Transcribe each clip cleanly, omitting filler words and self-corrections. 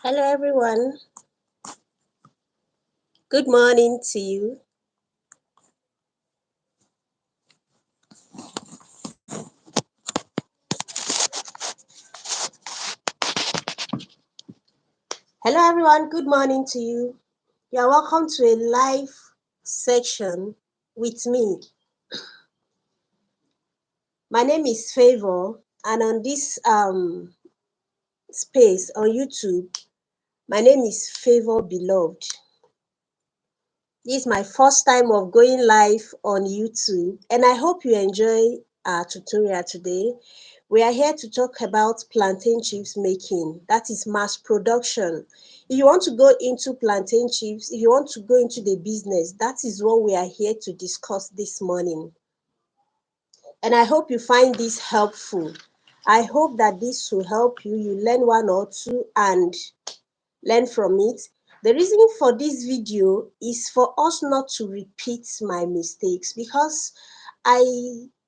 Hello, everyone. Good morning to you. Hello, everyone. Good morning to you. You are welcome to a live section with me. My name is Favor, and on this space on YouTube, my name is Favor Beloved. This is my first time of going live on YouTube, and I hope you enjoy our tutorial today. We are here to talk about plantain chips making, that is mass production. If you want to go into plantain chips, if you want to go into the business, that is what we are here to discuss this morning. And I hope you find this helpful. I hope that this will help you. You learn one or two and learn from it. The reason for this video is for us not to repeat my mistakes, because I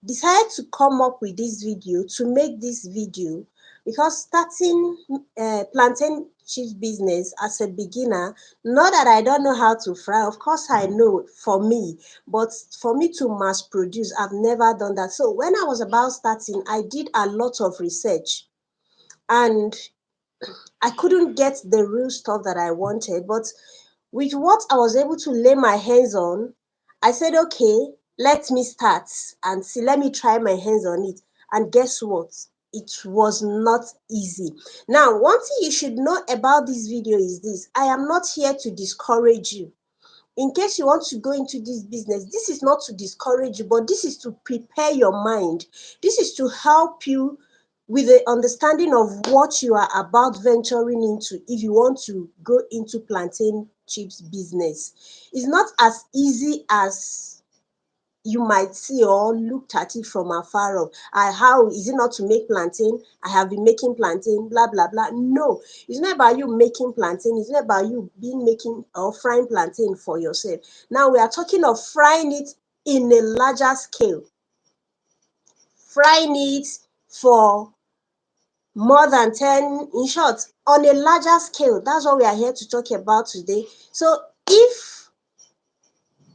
decided to come up with this video, to make this video, because starting plantain chips business as a beginner, not that I don't know how to fry, of course I know for me, but for me to mass produce, I've never done that. So when I was about starting, I did a lot of research, and I couldn't get the real stuff that I wanted. But with what I was able to lay my hands on, I said, okay, let me start and see, let me try my hands on it. And guess what? It was not easy. Now, one thing you should know about this video is this: I am not here to discourage you. In case you want to go into this business, this is not to discourage you, but this is to prepare your mind. This is to help you with the understanding of what you are about venturing into if you want to go into plantain chips business. It's not as easy as you might see or looked at it from afar off. How is it not to make plantain? I have been making plantain, blah blah blah. No, it's not about you making plantain. It's not about you making or frying plantain for yourself. Now we are talking of frying it in a larger scale, frying it for more than 10, in short, on a larger scale. That's what we are here to talk about today. So if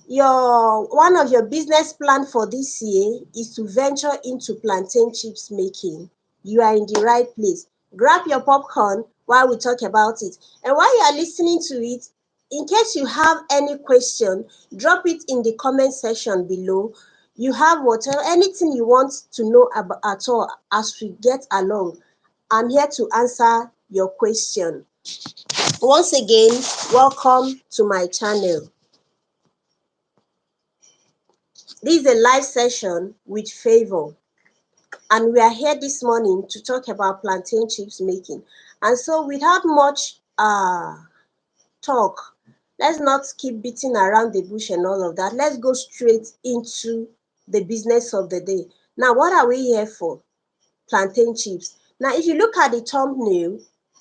one of your business plan for this year is to venture into plantain chips making, you are in the right place. Grab your popcorn while we talk about it. And while you are listening to it, in case you have any question, drop it in the comment section below. You have whatever, anything you want to know about at all as we get along. I'm here to answer your question. Once again, welcome to my channel. This is a live session with Favor, and we are here this morning to talk about plantain chips making. And so without much talk, let's not keep beating around the bush and all of that. Let's go straight into the business of the day. Now, what are we here for? Plantain chips. Now, if you look at the thumbnail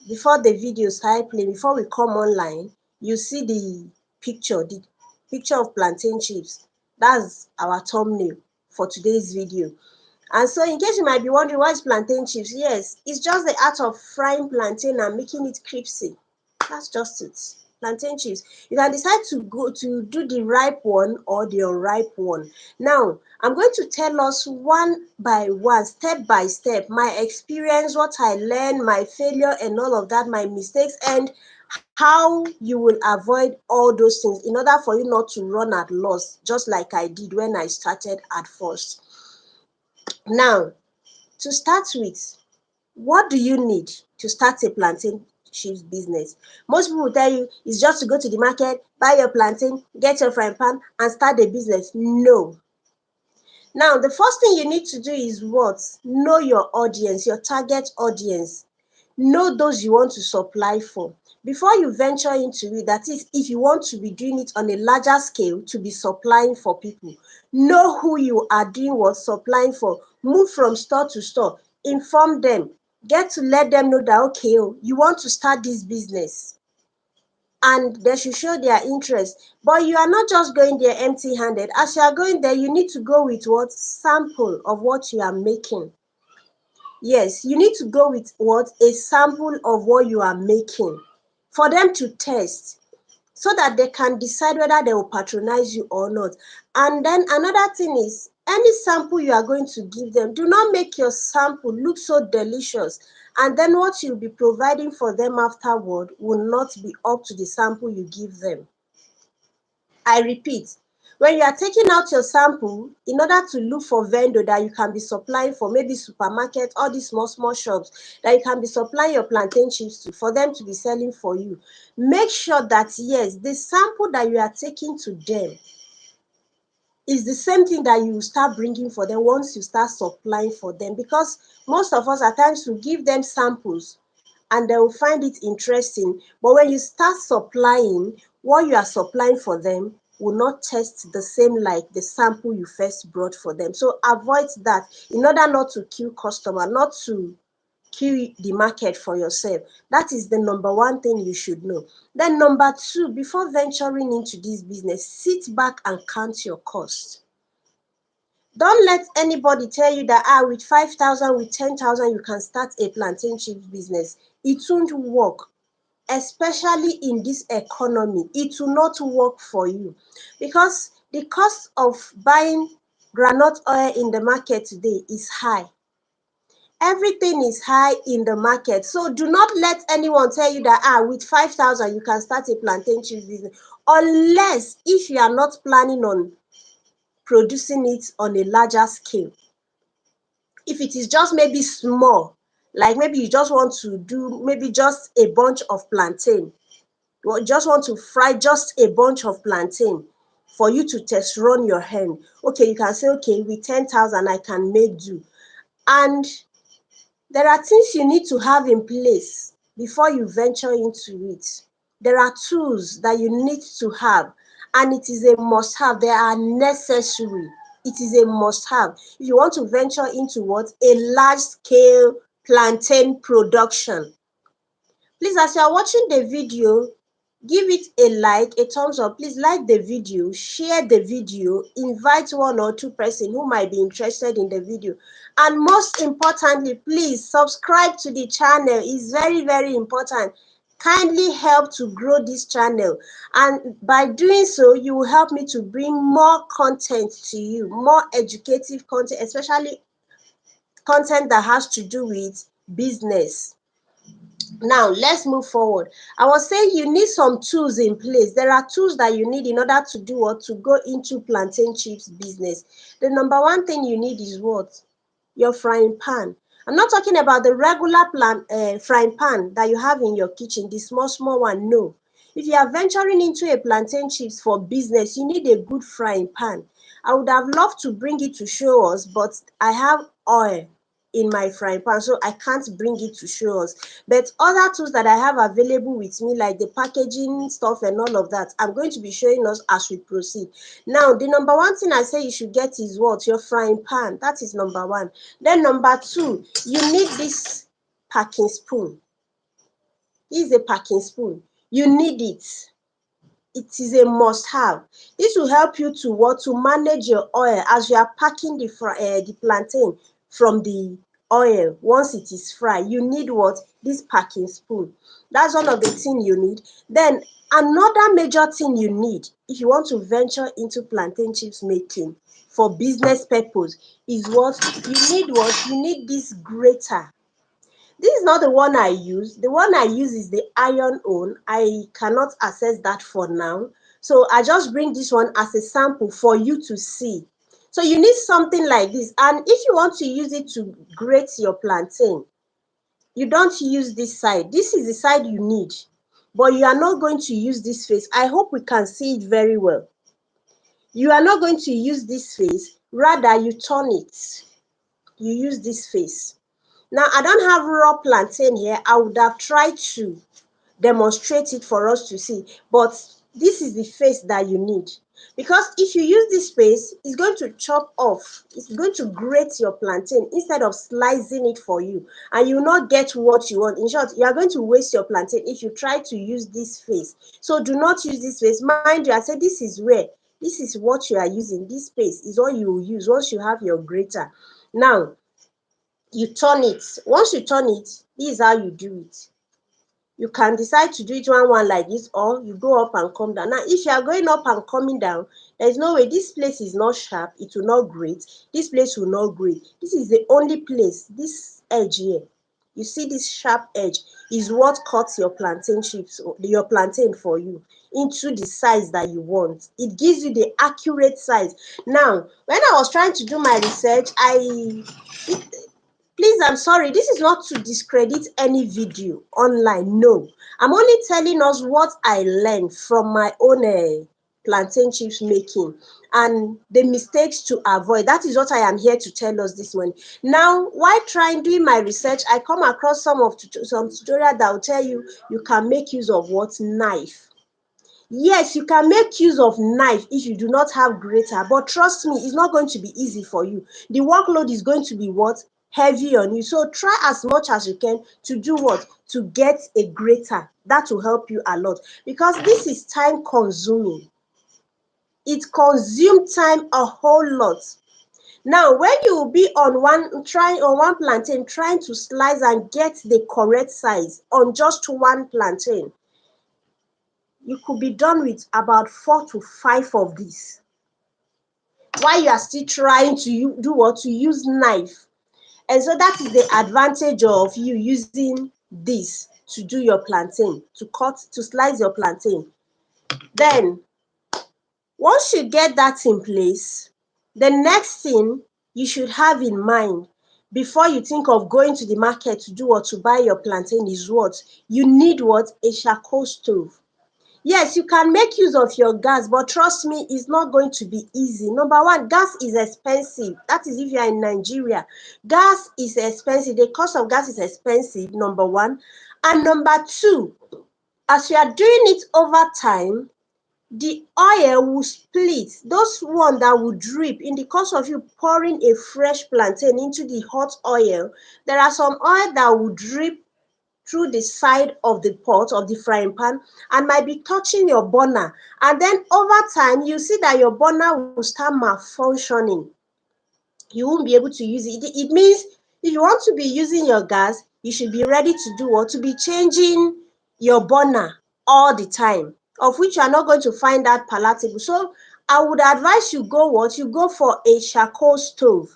before the video started playing, before we come online, you see the picture of plantain chips. That's our thumbnail for today's video. And so in case you might be wondering, what is plantain chips? Yes, it's just the art of frying plantain and making it crispy. That's just it. Plantain chips. You can decide to go to do the ripe one or the unripe one. Now, I'm going to tell us one by one, step by step, my experience, what I learned, my failure and all of that, my mistakes, and how you will avoid all those things in order for you not to run at loss, just like I did when I started at first. Now, to start with, what do you need to start a plantain chips business? Most people will tell you it's just to go to the market, buy your plantain, get your frying pan, and start the business. No. Now, the first thing you need to do is what? Know your audience, your target audience. Know those you want to supply for. Before you venture into it, that is, if you want to be doing it on a larger scale to be supplying for people, know who you are doing what supplying for. Move from store to store. Inform them. Get to let them know that, okay, you want to start this business, and they should show their interest. But you are not just going there empty-handed. As you are going there, you need to go with what? Sample of what you are making. Yes, you need to go with what? A sample of what you are making. for them to test, so that they can decide whether they will patronize you or not. And then another thing is, any sample you are going to give them, do not make your sample look so delicious, and then what you'll be providing for them afterward will not be up to the sample you give them. I repeat, when you are taking out your sample in order to look for vendor that you can be supplying for, maybe supermarket, all these small shops that you can be supplying your plantain chips to, for them to be selling for you, make sure that yes, the sample that you are taking to them is the same thing that you start bringing for them once you start supplying for them. Because most of us at times will give them samples and they will find it interesting, but when you start supplying, what you are supplying for them will not taste the same like the sample you first brought for them. So avoid that in order not to kill customer, not to kill the market for yourself. That is the number one thing you should know. Then number two, before venturing into this business, sit back and count your costs. Don't let anybody tell you that with 5,000, with 10,000, you can start a plantain chips business. It won't work, especially in this economy. It will not work for you, because the cost of buying groundnut oil in the market today is high. Everything is high in the market. So do not let anyone tell you that with 5,000 you can start a plantain chips business, unless if you are not planning on producing it on a larger scale. If it is just maybe small, like maybe you just want to do maybe just a bunch of plantain, you just want to fry just a bunch of plantain for you to test run your hand, okay, you can say, okay, with 10,000 I can make do. And there are things you need to have in place before you venture into it. There are tools that you need to have, and it is a must have. They are necessary. It is a must have. If you want to venture into what? A large scale plantain production. Please, as you are watching the video, give it a like, a thumbs up. Please like the video, share the video, invite one or two persons who might be interested in the video. And most importantly, please subscribe to the channel. It's very, very important. Kindly help to grow this channel. And by doing so, you will help me to bring more content to you, more educative content, especially content that has to do with business. Now, let's move forward. I was saying you need some tools in place. There are tools that you need in order to do what? To go into plantain chips business. The number one thing you need is what? Your frying pan. I'm not talking about the regular frying pan that you have in your kitchen, the small one. No. If you are venturing into a plantain chips for business, you need a good frying pan. I would have loved to bring it to show us, but I have oil in my frying pan, so I can't bring it to show us. But other tools that I have available with me, like the packaging stuff and all of that, I'm going to be showing us as we proceed. Now, the number one thing I say you should get is what? Your frying pan. That is number one. Then number two, you need this packing spoon. This is a packing spoon. You need it. It is a must have. This will help you to what? To manage your oil as you are packing the plantain from the oil. Once it is fried, you need what? This packing spoon. That's one of the things you need. Then another major thing you need if you want to venture into plantain chips making for business purpose is what? You need this grater. This is not the one I use. The one I use is the iron one. I cannot access that for now. So I just bring this one as a sample for you to see. So you need something like this. And if you want to use it to grate your plantain, you don't use this side. This is the side you need. But you are not going to use this face. I hope we can see it very well. You are not going to use this face. Rather, you turn it. You use this face. Now, I don't have raw plantain here. I would have tried to demonstrate it for us to see, but this is the face that you need. Because if you use this face, it's going to chop off. It's going to grate your plantain instead of slicing it for you. And you will not get what you want. In short, you are going to waste your plantain if you try to use this face. So do not use this face. Mind you, I said this is where. This is what you are using. This face is what you will use once you have your grater. Now, you turn it. Once you turn it, this is how you do it. You can decide to do it one like this, or you go up and come down. Now if you are going up and coming down, there is no way. This place is not sharp, it will not grate. This place will not grate. This is the only place, this edge here, you see this sharp edge, is what cuts your plantain chips, your plantain for you, into the size that you want. It gives you the accurate size. Now when I was trying to do my research, please, I'm sorry, this is not to discredit any video online. No, I'm only telling us what I learned from my own plantain chips making and the mistakes to avoid. That is what I am here to tell us this morning. Now, while doing my research, I come across some tutorial that will tell you you can make use of what? Knife. Yes, you can make use of knife if you do not have grater, but trust me, it's not going to be easy for you. The workload is going to be what? Heavy on you. So try as much as you can to do what? To get a grater. That will help you a lot, because this is time consuming. It consumes time a whole lot. Now when you will be on one plantain, trying to slice and get the correct size on just one plantain, you could be done with about 4 to 5 of these, while you are still trying to do what? To use knife. And so that is the advantage of you using this to do your plantain, to slice your plantain. Then once you get that in place, the next thing you should have in mind before you think of going to the market to do what? To buy your plantain is what? You need what? A charcoal stove. Yes, you can make use of your gas, but trust me, it's not going to be easy. Number one, gas is expensive. That is if you are in Nigeria. Gas is expensive. The cost of gas is expensive, number one. And number two, as you are doing it over time, the oil will split. Those one that will drip in the course of you pouring a fresh plantain into the hot oil, there are some oil that will drip through the side of the pot, of the frying pan, and might be touching your burner. And then over time, you see that your burner will start malfunctioning. You won't be able to use it. It means if you want to be using your gas, you should be ready to do what? To be changing your burner all the time, of which you are not going to find that palatable. So I would advise you go what? You go for a charcoal stove.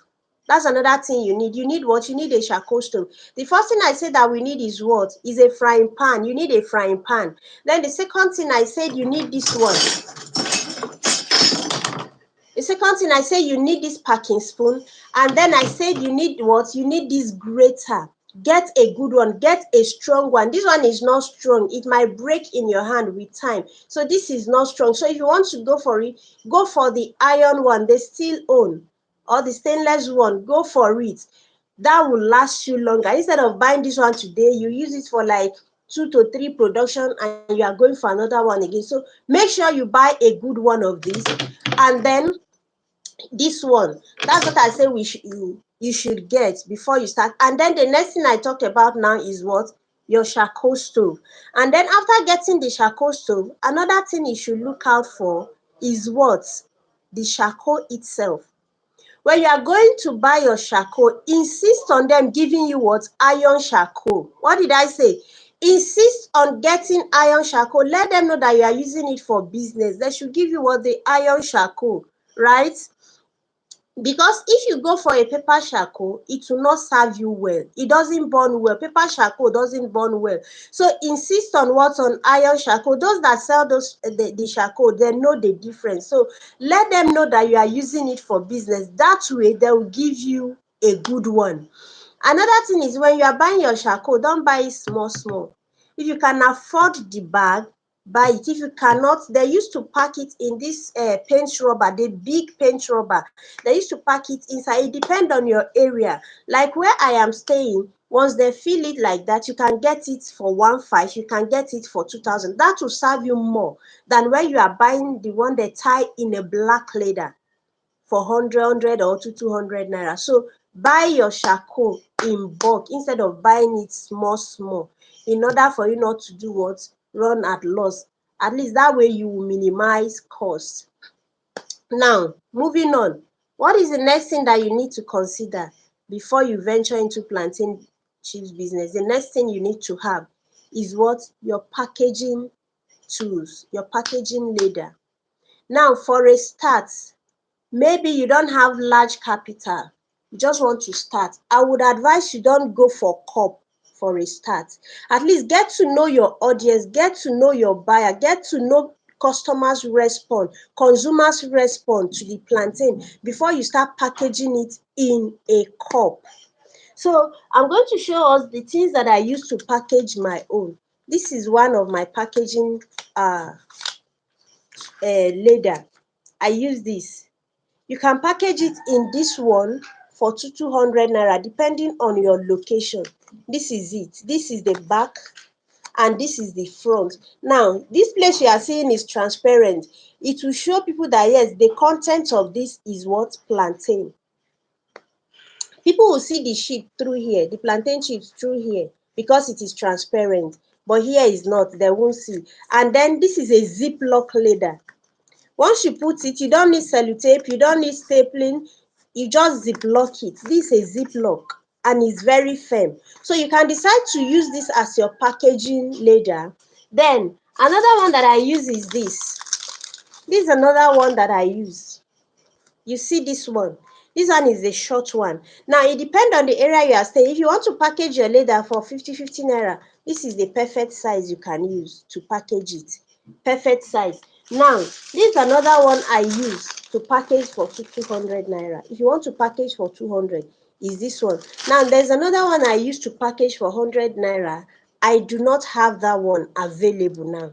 That's another thing you need. You need what? You need a charcoal stove. The first thing I said that we need is what? Is a frying pan. You need a frying pan. Then the second thing I said you need this one. The second thing I said you need this packing spoon. And then I said you need what? You need this grater. Get a good one. Get a strong one. This one is not strong. It might break in your hand with time. So this is not strong. So if you want to go for it, go for the iron one, the steel own, or the stainless one. Go for it. That will last you longer. Instead of buying this one today, you use it for like 2 to 3 production and you are going for another one again. So make sure you buy a good one of these. And then this one, that's what I say you should get before you start. And then the next thing I talked about now is what? Your charcoal stove. And then after getting the charcoal stove, another thing you should look out for is what? The charcoal itself. When you are going to buy your charcoal, insist on them giving you what? Iron charcoal. What did I say? Insist on getting iron charcoal. Let them know that you are using it for business. They should give you what? The iron charcoal, right? Because if you go for a paper charcoal, it will not serve you well. It doesn't burn well. Paper charcoal doesn't burn well. So insist on what's on iron charcoal. Those that sell the charcoal, they know the difference. So let them know that you are using it for business. That way, they will give you a good one. Another thing is, when you are buying your charcoal, don't buy it small, small. If you can afford the bag, buy it. If you cannot, they used to pack it in this paint rubber, the big paint rubber. They used to pack it inside. It depends on your area. Like where I am staying, once they fill it like that, you can get it for 1,500, you can get it for 2,000. That will serve you more than when you are buying the one they tie in a black leather for 100 or 200 naira. So buy your charcoal in bulk instead of buying it small, small, in order for you not to do what? Run at loss. At least that way you will minimize cost. Now, moving on. What is the next thing that you need to consider before you venture into plantain chips business? The next thing you need to have is what? Your packaging tools, your packaging leather. Now, for a start, maybe you don't have large capital, you just want to start. I would advise you don't go for cup for a start. At least get to know your audience, get to know your buyer, get to know customers respond, consumers respond to the plantain before you start packaging it in a cup. So I'm going to show us the things that I use to package my own. This is one of my packaging leather. I use this. You can package it in this one for 200 naira depending on your location. This is it. This is the back and this is the front. Now, this place you are seeing is transparent. It will show people that yes, the content of this is what? Plantain. People will see the sheep through here, the plantain chips through here, because it is transparent. But here is not, they won't see. And then this is a ziplock leather. Once you put it, you don't need sellotape, you don't need stapling, you just ziplock it. This is a ziplock and it's very firm. So you can decide to use this as your packaging leather. Then another one that I use is this. This is another one that I use. You see this one. This one is a short one. Now, it depends on the area you are staying. If you want to package your leather for 50 naira, this is the perfect size you can use to package it. Perfect size. Now, this is another one I use to package for 200 naira. If you want to package for 200, is this one. Now, there's another one I use to package for 100 naira. I do not have that one available now.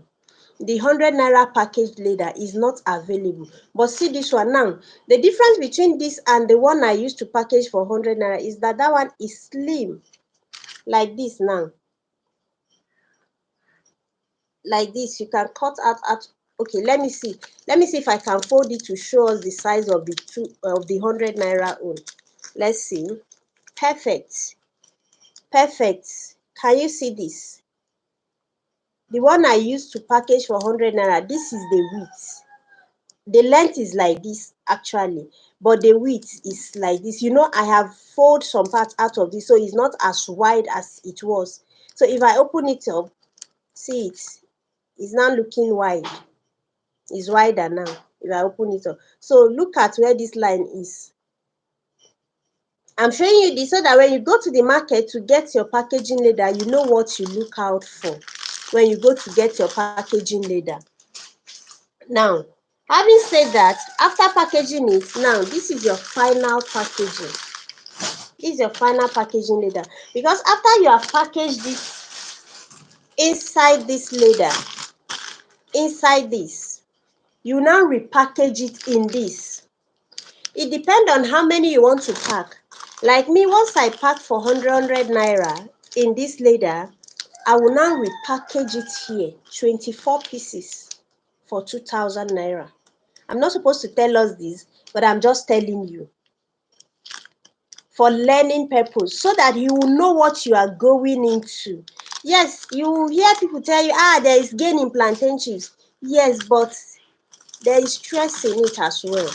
The 100 naira packaged leather is not available. But see this one now. The difference between this and the one I used to package for 100 naira is that that one is slim. Like this now. Like this. You can cut out. Okay, let me see. Let me see if I can fold it to show us the size of the 100 naira own. Let's see. Perfect. Perfect. Can you see this? The one I used to package for 100 naira, this is the width. The length is like this actually, but the width is like this. I have folded some parts out of this, so it's not as wide as it was. So if I open it up, see it's now looking wide. It's wider now if I open it up. So look at where this line is. I'm showing you this so that when you go to the market to get your packaging leather, you know what you look out for when you go to get your packaging leather. Now, having said that, after packaging it, now this is your final packaging. This is your final packaging leather. Because after you have packaged this inside this leather, inside this, you now repackage it in this. It depends on how many you want to pack. Like me, once I pack for 100 naira in this leather, I will now repackage it here, 24 pieces for 2,000 naira. I'm not supposed to tell us this, but I'm just telling you for learning purpose so that you will know what you are going into. Yes, you hear people tell you, there is gain in plantain chips. Yes, but there is stress in it as well.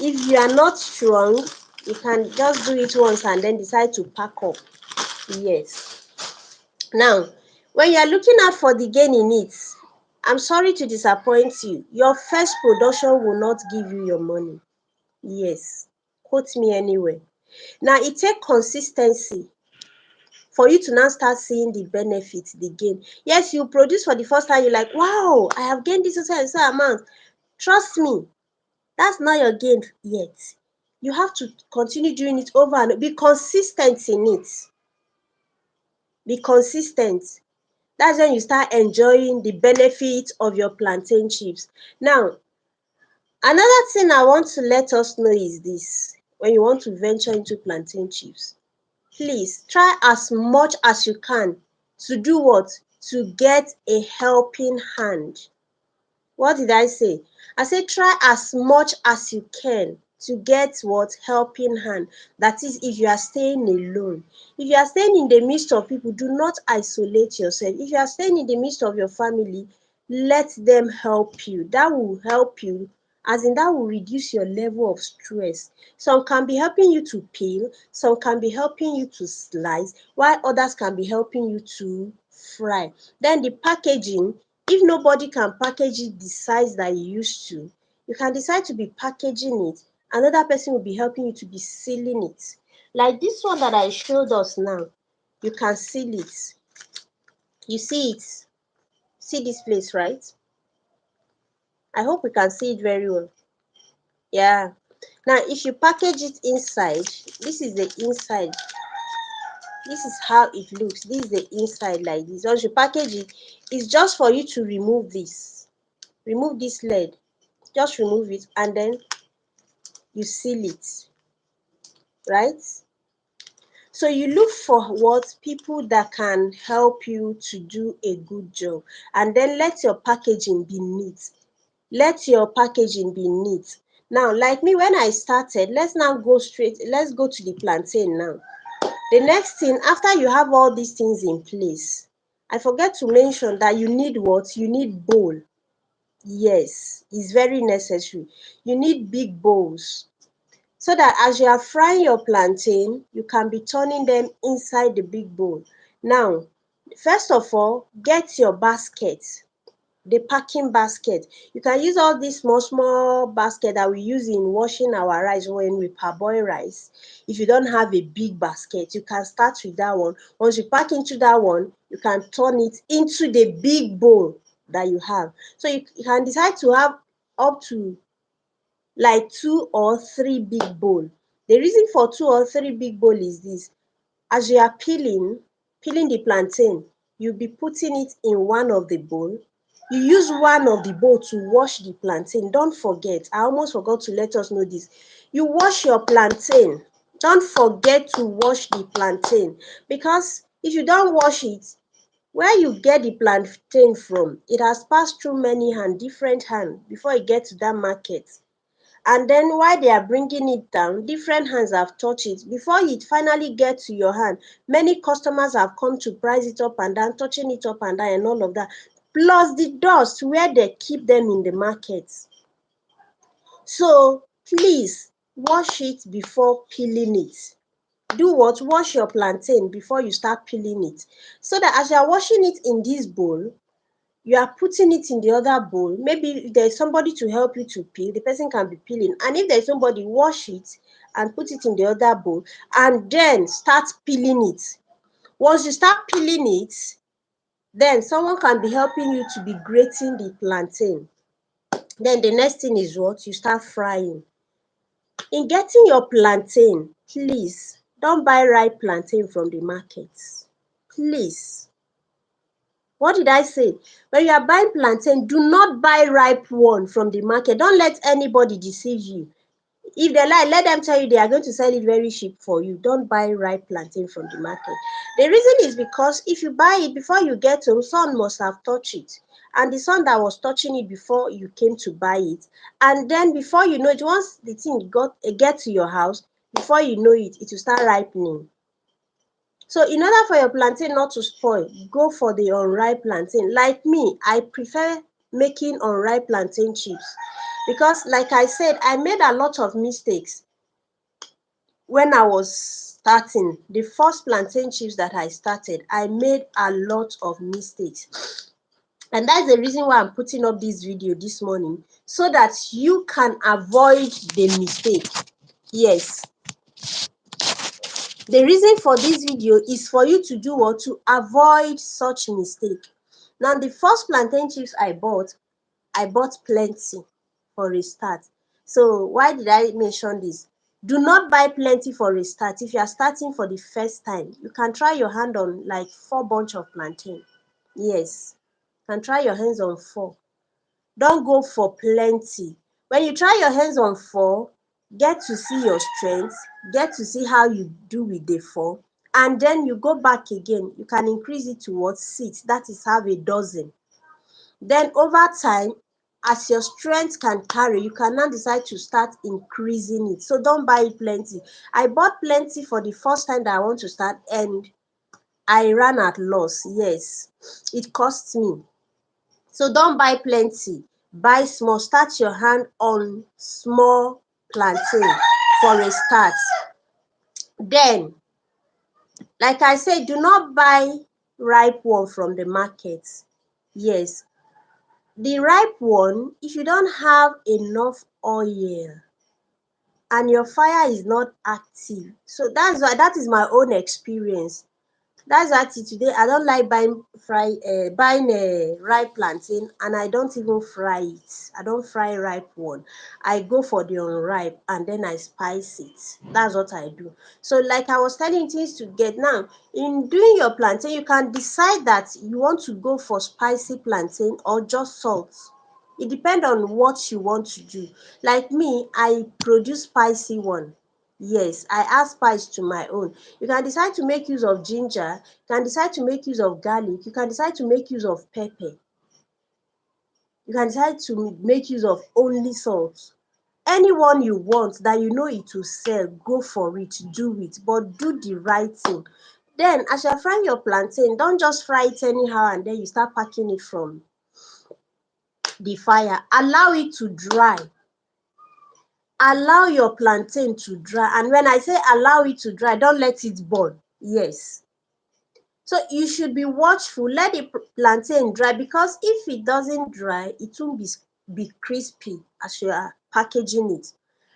If you are not strong, you can just do it once and then decide to pack up. Yes. Now, when you are looking out for the gain in it, I'm sorry to disappoint you. Your first production will not give you your money. Yes. Quote me anywhere. Now, it takes consistency for you to now start seeing the benefits, the gain. Yes, you produce for the first time, you're like, wow, I have gained this amount. Trust me, that's not your gain yet. You have to continue doing it over and be consistent in it. Be consistent. That's when you start enjoying the benefits of your plantain chips. Now, another thing I want to let us know is this. When you want to venture into plantain chips, please try as much as you can to do what? To get a helping hand. What did I say? I said try as much as you can to get what? Helping hand. That is, if you are staying alone. If you are staying in the midst of people, do not isolate yourself. If you are staying in the midst of your family, let them help you. That will help you, as in that will reduce your level of stress. Some can be helping you to peel, some can be helping you to slice, while others can be helping you to fry. Then the packaging, if nobody can package it the size that you used to, you can decide to be packaging it. Another person will be helping you to be sealing it. Like this one that I showed us now, you can seal it. You see it? See this place, right? I hope we can see it very well. Yeah. Now, if you package it inside, this is the inside. This is how it looks. This is the inside like this. Once you package it, it's just for you to remove this. Remove this lid. Just remove it and then you seal it. Right? So you look for what people that can help you to do a good job. And then let your packaging be neat. Let your packaging be neat. Now, like me, when I started, let's now go straight. Let's go to the plantain now. The next thing, after you have all these things in place, I forget to mention that you need what? You need bowl. Yes, it's very necessary. You need big bowls so that as you are frying your plantain, you can be turning them inside the big bowl. Now, first of all, get your basket, the packing basket. You can use all these small basket that we use in washing our rice when we parboil rice. If you don't have a big basket, you can start with that one. Once you pack into that one, you can turn it into the big bowl that you have. So you can decide to have up to like 2 or 3 big bowl. The reason for 2 or 3 big bowl is this: as you are peeling the plantain, you'll be putting it in one of the bowl. You use one of the bowl to wash the plantain. Don't forget, I almost forgot to let us know this. You wash your plantain. Don't forget to wash the plantain, because if you don't wash it, where you get the plantain from, it has passed through many hands, different hands, before it gets to that market. And then while they are bringing it down, different hands have touched it. Before it finally gets to your hand, many customers have come to price it up and down, touching it up and down and all of that. Plus the dust where they keep them in the market. So please wash it before peeling it. Do what? Wash your plantain before you start peeling it. So that as you are washing it in this bowl, you are putting it in the other bowl. Maybe if there's somebody to help you to peel, the person can be peeling. And if there's somebody, wash it and put it in the other bowl and then start peeling it. Once you start peeling it, then someone can be helping you to be grating the plantain. Then the next thing is what? You start frying. In getting your plantain, please don't buy ripe plantain from the market. Please. What did I say? When you are buying plantain, do not buy ripe one from the market. Don't let anybody deceive you. If they lie, let them tell you they are going to sell it very cheap for you. Don't buy ripe plantain from the market. The reason is because if you buy it before you get home, sun must have touched it. And the sun that was touching it before you came to buy it. And then before you know it, once the thing get to your house, before you know it, it will start ripening. So in order for your plantain not to spoil, go for the unripe plantain. Like me, I prefer making unripe plantain chips, because like I said, I made a lot of mistakes when I was starting. The first plantain chips that I started, I made a lot of mistakes. And that's the reason why I'm putting up this video this morning, so that you can avoid the mistake. Yes. The reason for this video is for you to do what? To avoid such mistake. Now, the first plantain chips I bought plenty for a start. So why did I mention this? Do not buy plenty for a start. If you are starting for the first time, you can try your hand on like 4 bunch of plantain. Yes, you can try your hands on 4. Don't go for plenty. When you try your hands on 4, get to see your strength, get to see how you do with the 4, and then you go back again. You can increase it to what? 6. That is have a dozen. Then over time, as your strength can carry, you can now decide to start increasing it. So don't buy plenty. I bought plenty for the first time that I want to start, and I ran at loss. Yes, it cost me. So don't buy plenty, buy small. Start your hand on small plantain for a start. Then, like I said, do not buy ripe one from the market. Yes, the ripe one, if you don't have enough oil and your fire is not active, so that's why, that is my own experience. That's why till today I don't like buying ripe plantain, and I don't even fry it. I don't fry ripe one. I go for the unripe and then I spice it. That's what I do. So like I was telling things to get now, in doing your plantain, you can decide that you want to go for spicy plantain or just salt. It depends on what you want to do. Like me, I produce spicy one. Yes, I add spice to my own. You can decide to make use of ginger, you can decide to make use of garlic, you can decide to make use of pepper, you can decide to make use of only salt. Any one you want that you know it will sell, go for it, do it, but do the right thing. Then as you're frying your plantain, don't just fry it anyhow and then you start packing it from the fire. Allow it to dry. Allow your plantain to dry. And when I say allow it to dry, don't let it burn. Yes. So you should be watchful, let the plantain dry, because if it doesn't dry, it won't be crispy as you are packaging it,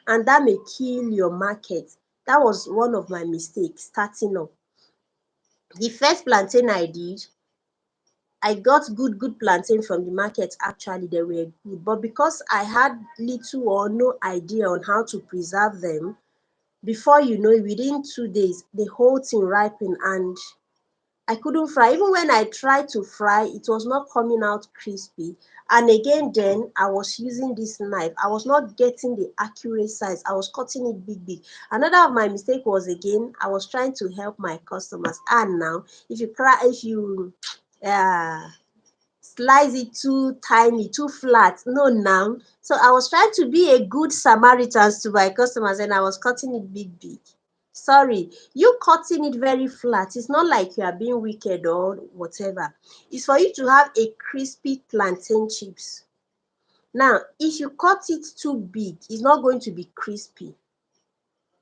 and that may kill your market. That was one of my mistakes starting up. The first plantain I did, I got good plantain from the market. Actually, they were good, but because I had little or no idea on how to preserve them, before you know it, within 2 days, the whole thing ripened and I couldn't fry. Even when I tried to fry, it was not coming out crispy. And again, then I was using this knife. I was not getting the accurate size. I was cutting it big. Another of my mistake was, again, I was trying to help my customers. And now, if you uh, slice it too tiny, too flat, no, now. So I was trying to be a good Samaritan to my customers, and I was cutting it big. Sorry, you cutting it very flat, it's not like you are being wicked or whatever. It's for you to have a crispy plantain chips. Now, if you cut it too big, it's not going to be crispy.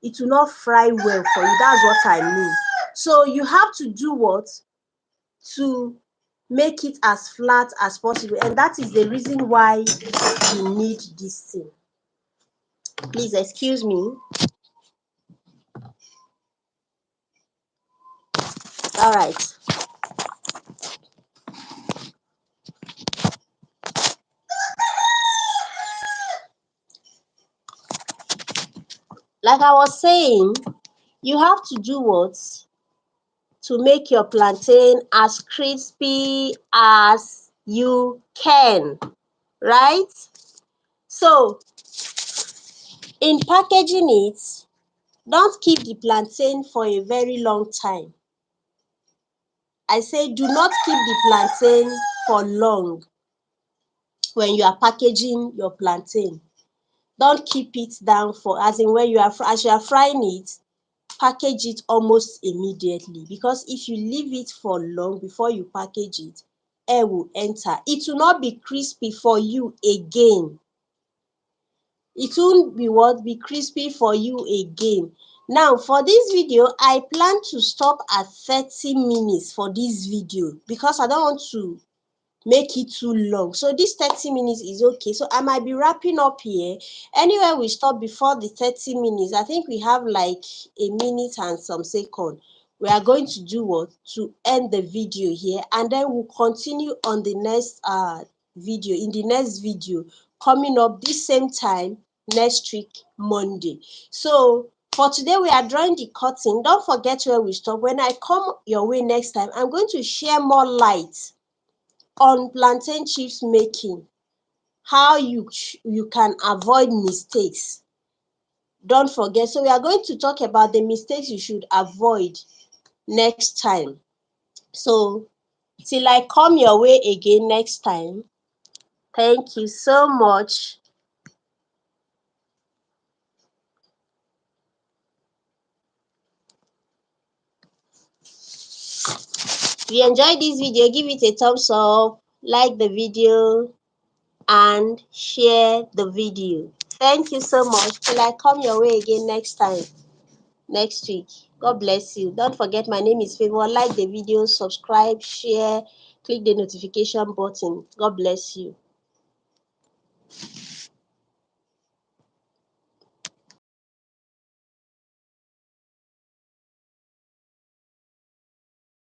It will not fry well for you. That's what I mean. So you have to do what? To make it as flat as possible, and that is the reason why you need this thing. Please excuse me. All right. Like I was saying, you have to do what? To make your plantain as crispy as you can, right? So in packaging it, don't keep the plantain for a very long time. I say do not keep the plantain for long when you are packaging your plantain. Don't keep it down for, as in when you are, as you are frying it, package it almost immediately, because if you leave it for long before you package it, air will enter. It will not be crispy for you again. It won't be what? Be crispy for you again. Now for this video, I plan to stop at 30 minutes for this video because I don't want to make it too long. So this 30 minutes is okay. So I might be wrapping up here. Anywhere we stop before the 30 minutes, I think we have like a minute and some second. We are going to do what? To end the video here, and then we'll continue on the next video, in the next video coming up this same time next week, Monday. So for today, we are drawing the curtain. Don't forget where we stop. When I come your way next time, I'm going to share more light on plantain chips making, how you can avoid mistakes. Don't forget. So we are going to talk about the mistakes you should avoid next time. So till I come your way again next time, thank you so much. If you enjoyed this video, give it a thumbs up, like the video, and share the video. Thank you so much. Till I come your way again next time, next week. God bless you. Don't forget, my name is Favor. Like the video, subscribe, share, click the notification button. God bless you.